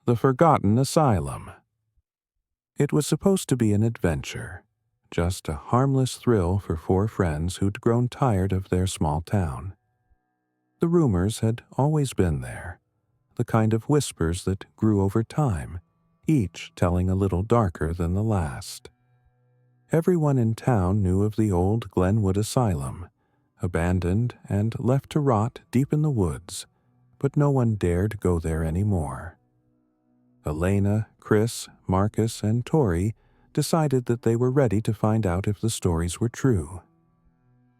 The Forgotten Asylum. It was supposed to be an adventure, just a harmless thrill for four friends who'd grown tired of their small town. The rumors had always been there, the kind of whispers that grew over time, each telling a little darker than the last. Everyone in town knew of the old Glenwood Asylum, abandoned and left to rot deep in the woods, but no one dared go there anymore. Elena, Chris, Marcus, and Tori decided that they were ready to find out if the stories were true.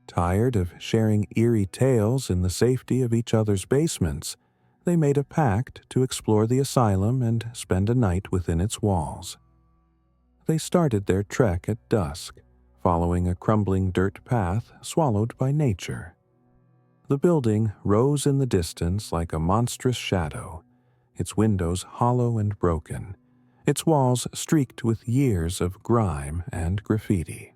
Tired of sharing eerie tales in the safety of each other's basements, they made a pact to explore the asylum and spend a night within its walls. They started their trek at dusk, following a crumbling dirt path swallowed by nature. The building rose in the distance like a monstrous shadow, its windows hollow and broken, its walls streaked with years of grime and graffiti.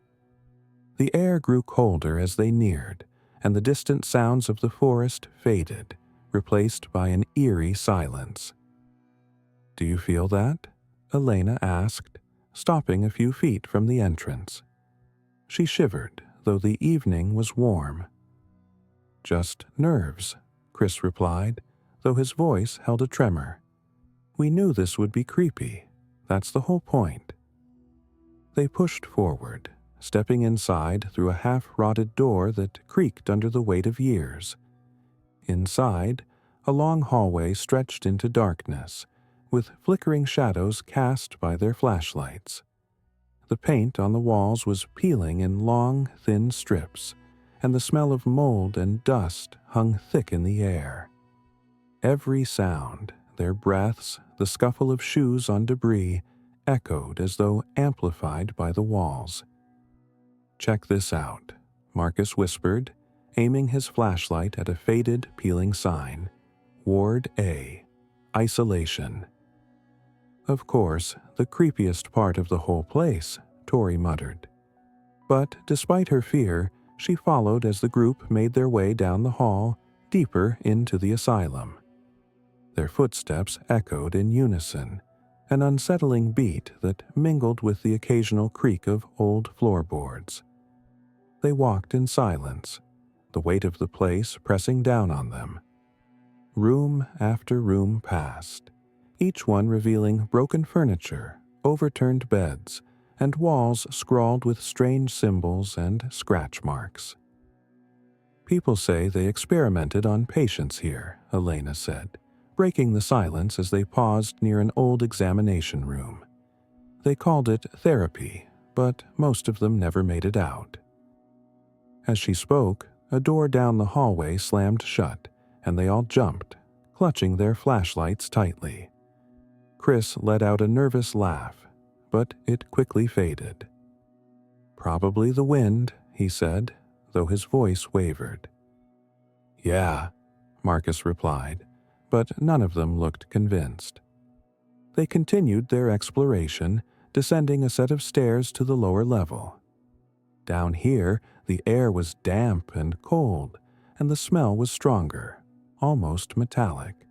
The air grew colder as they neared, and the distant sounds of the forest faded, replaced by an eerie silence. "Do you feel that?" Elena asked, stopping a few feet from the entrance. She shivered, though the evening was warm. "Just nerves," Chris replied, though his voice held a tremor. "We knew this would be creepy. That's the whole point." They pushed forward, stepping inside through a half-rotted door that creaked under the weight of years. Inside, a long hallway stretched into darkness, with flickering shadows cast by their flashlights. The paint on the walls was peeling in long, thin strips, and the smell of mold and dust hung thick in the air. Every sound, their breaths, the scuffle of shoes on debris, echoed as though amplified by the walls. "Check this out," Marcus whispered, aiming his flashlight at a faded, peeling sign. "Ward A. Isolation." "Of course, the creepiest part of the whole place," Tori muttered. But despite her fear, she followed as the group made their way down the hall, deeper into the asylum. Their footsteps echoed in unison, an unsettling beat that mingled with the occasional creak of old floorboards. They walked in silence, the weight of the place pressing down on them. Room after room passed, each one revealing broken furniture, overturned beds, and walls scrawled with strange symbols and scratch marks. "People say they experimented on patients here," Elena said, breaking the silence as they paused near an old examination room. "They called it therapy, but most of them never made it out." As she spoke, a door down the hallway slammed shut, and they all jumped, clutching their flashlights tightly. Chris let out a nervous laugh, but it quickly faded. "Probably the wind," he said, though his voice wavered. "Yeah," Marcus replied, but none of them looked convinced. They continued their exploration, descending a set of stairs to the lower level. Down here, the air was damp and cold, and the smell was stronger, almost metallic.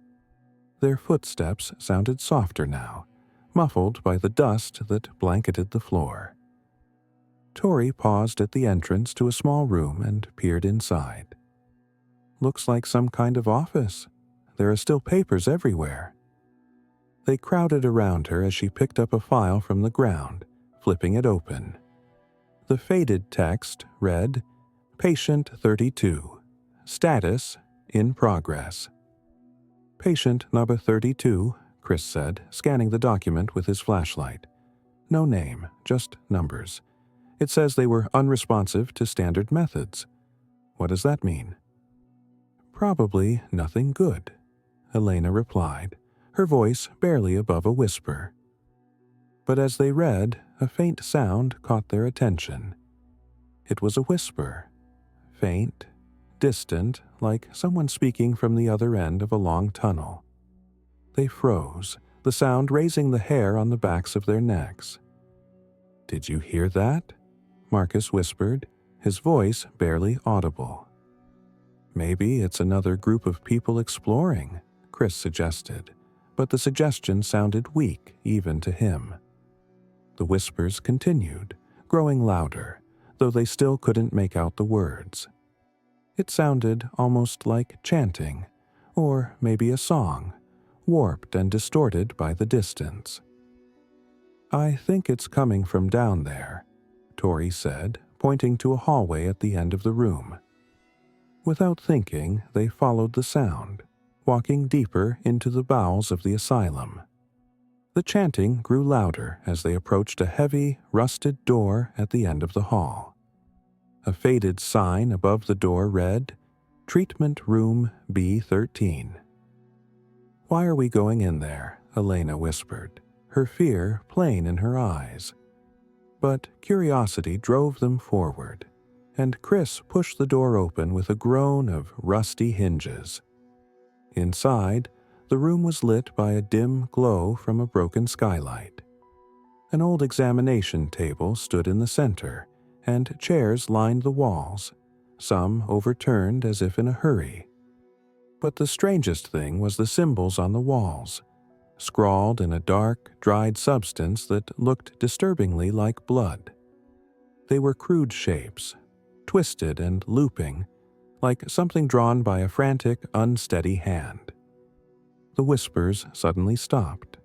Their footsteps sounded softer now, muffled by the dust that blanketed the floor. Tori paused at the entrance to a small room and peered inside. "Looks like some kind of office. There are still papers everywhere." They crowded around her as she picked up a file from the ground, flipping it open. The faded text read, "Patient 32. Status in progress." "Patient number 32, Chris said, scanning the document with his flashlight. "No name, just numbers. It says they were unresponsive to standard methods. What does that mean?" "Probably nothing good," Elena replied, her voice barely above a whisper. But as they read, a faint sound caught their attention. It was a whisper, faint, distant, like someone speaking from the other end of a long tunnel. They froze, the sound raising the hair on the backs of their necks. "Did you hear that?" Marcus whispered, his voice barely audible. "Maybe it's another group of people exploring," Chris suggested, but the suggestion sounded weak even to him. The whispers continued, growing louder, though they still couldn't make out the words. It sounded almost like chanting, or maybe a song, warped and distorted by the distance. "I think it's coming from down there," Tori said, pointing to a hallway at the end of the room. Without thinking, they followed the sound, walking deeper into the bowels of the asylum. The chanting grew louder as they approached a heavy, rusted door at the end of the hall. A faded sign above the door read, "Treatment Room B13. "Why are we going in there?" Elena whispered, her fear plain in her eyes. But curiosity drove them forward, and Chris pushed the door open with a groan of rusty hinges. Inside, the room was lit by a dim glow from a broken skylight. An old examination table stood in the center, and chairs lined the walls, some overturned as if in a hurry. But the strangest thing was the symbols on the walls, scrawled in a dark, dried substance that looked disturbingly like blood. They were crude shapes, twisted and looping, like something drawn by a frantic, unsteady hand. The whispers suddenly stopped,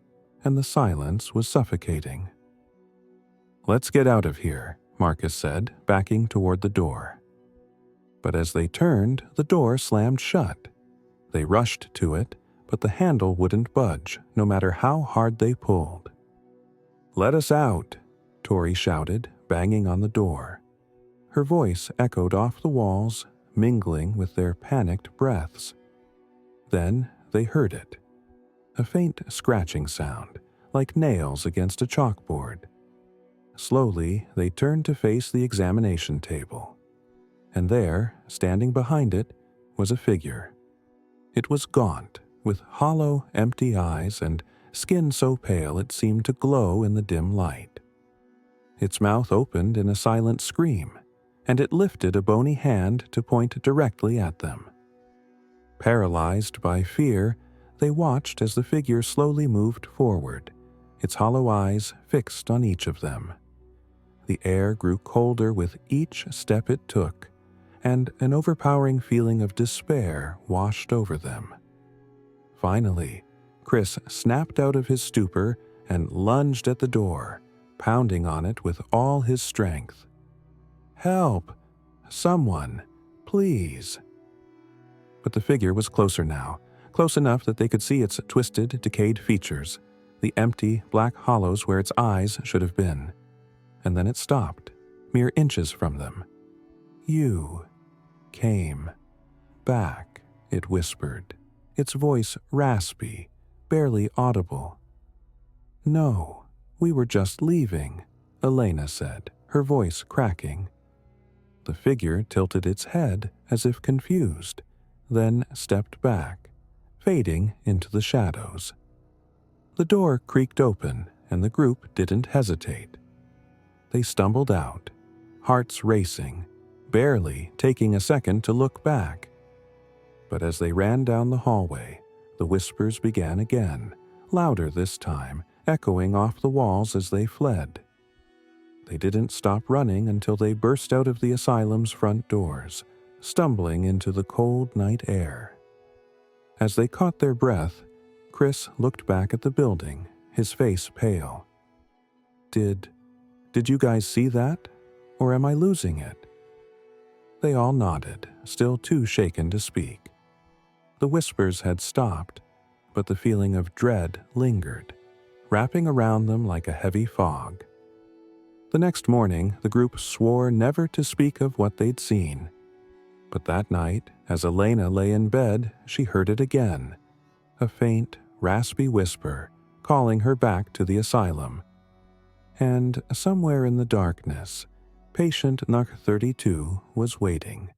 and the silence was suffocating. "Let's get out of here," Marcus said, backing toward the door. But as they turned, the door slammed shut. They rushed to it, but the handle wouldn't budge, no matter how hard they pulled. "Let us out," Tori shouted, banging on the door. Her voice echoed off the walls, mingling with their panicked breaths. Then they heard it. A faint scratching sound, like nails against a chalkboard. Slowly, they turned to face the examination table. And there, standing behind it, was a figure. It was gaunt, with hollow, empty eyes and skin so pale it seemed to glow in the dim light. Its mouth opened in a silent scream, and it lifted a bony hand to point directly at them. Paralyzed by fear, they watched as the figure slowly moved forward, its hollow eyes fixed on each of them. The air grew colder with each step it took, and an overpowering feeling of despair washed over them. Finally, Chris snapped out of his stupor and lunged at the door, pounding on it with all his strength. "Help! Someone! Please!" But the figure was closer now, close enough that they could see its twisted, decayed features, the empty, black hollows where its eyes should have been. And then it stopped, mere inches from them. "You came back," it whispered, its voice raspy, barely audible. "No, we were just leaving," Elena said, her voice cracking. The figure tilted its head as if confused, then stepped back, fading into the shadows. The door creaked open, and the group didn't hesitate. They stumbled out, hearts racing, barely taking a second to look back. But as they ran down the hallway, the whispers began again, louder this time, echoing off the walls as they fled. They didn't stop running until they burst out of the asylum's front doors, stumbling into the cold night air. As they caught their breath, Chris looked back at the building, his face pale. Did you guys see that? Or am I losing it?" They all nodded, still too shaken to speak. The whispers had stopped, but the feeling of dread lingered, wrapping around them like a heavy fog. The next morning, the group swore never to speak of what they'd seen. But that night, as Elena lay in bed, she heard it again, a faint, raspy whisper calling her back to the asylum. And somewhere in the darkness, patient Nuck 32 was waiting.